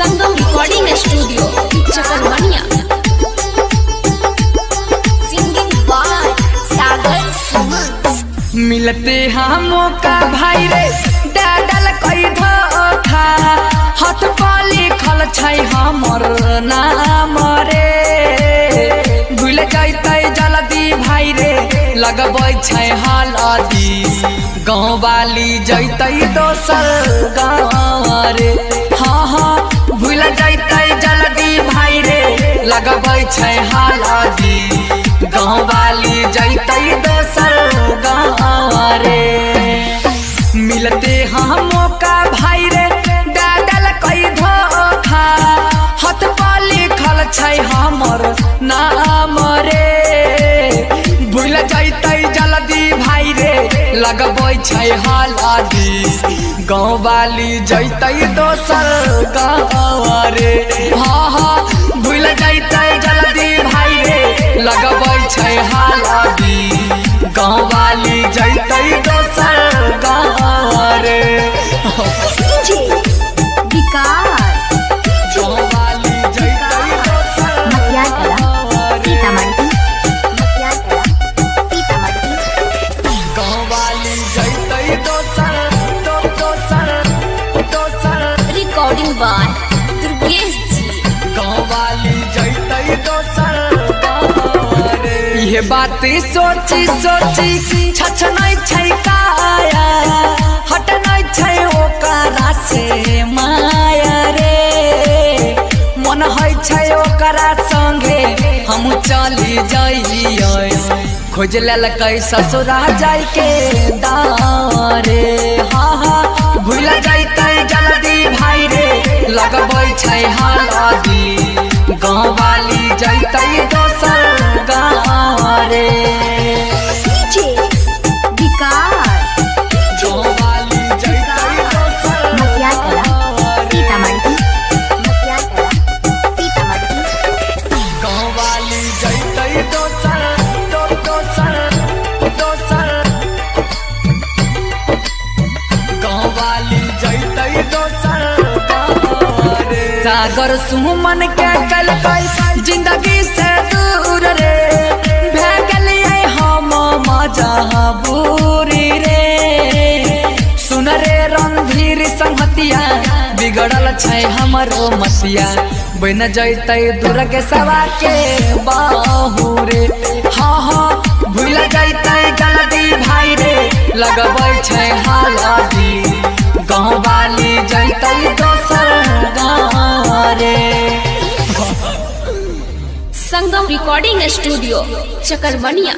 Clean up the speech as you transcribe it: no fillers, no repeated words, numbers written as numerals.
Sangam recording studio Chakarmaniya. Singing by Sagar Suman. मिलते हम मौका भाई रे डाडल कई धोखा हाथ पर लिखल छै हमर नाम रे। भूल जैतै जल्दी भाई रे लगबै छै हल्दी गाँव वाली जैतै दोसर गाँव रे। हाँ हाँ भूल जैतै जल्दी भाई रे लगबै छै हल्दी गाँव वाली जैतै दोसर गाँव रे। मिलते हम मौका भाई रे डाडल कई धोखा हाथ पर लिखल छै हमर नाम रे। भूल जैतै जल्दी भाई रे लगबै छै हल्दी गाँव वाली जैतै दोसर गाँव रे। हाँ हाँ भूल जैतै जल्दी भाई रे लगबै छै हल्दी गाँव वाली जैतै दोसर गाँव रे। रिकॉर्डिंग बाय दुर्गेश जी। गाँव वाली जैतै दोसर गाँव रे। ये बात सोची सोची छछनै छै काया हटनै छै ओकरा से माया रे। मन है छै ओकरा संगे हम चली जाइए खोज लेलकै ससुरा जाय के दारे। हाँ हाँ भूल जैतै जल्दी भाई रे लगबै छै हल्दी गाँव वाली जैतै दोसर गाँव रे। सागर सुमन के कलकै जिंदगी से दूर रे भे गेलियै हम मजबूरी रे। सुन रे रणधीर संगतिया बिगड़ल छै हमरो मतिया बन जैतै दुर्गे सवा के बाहू रे। हाँ हाँ भूल जैतै जल्दी भाई रे लगबै छै हल्दी गाँव वाली जैतै दोसर गाँव रे। संगम रिकॉर्डिंग स्टूडियो चकरमनिया।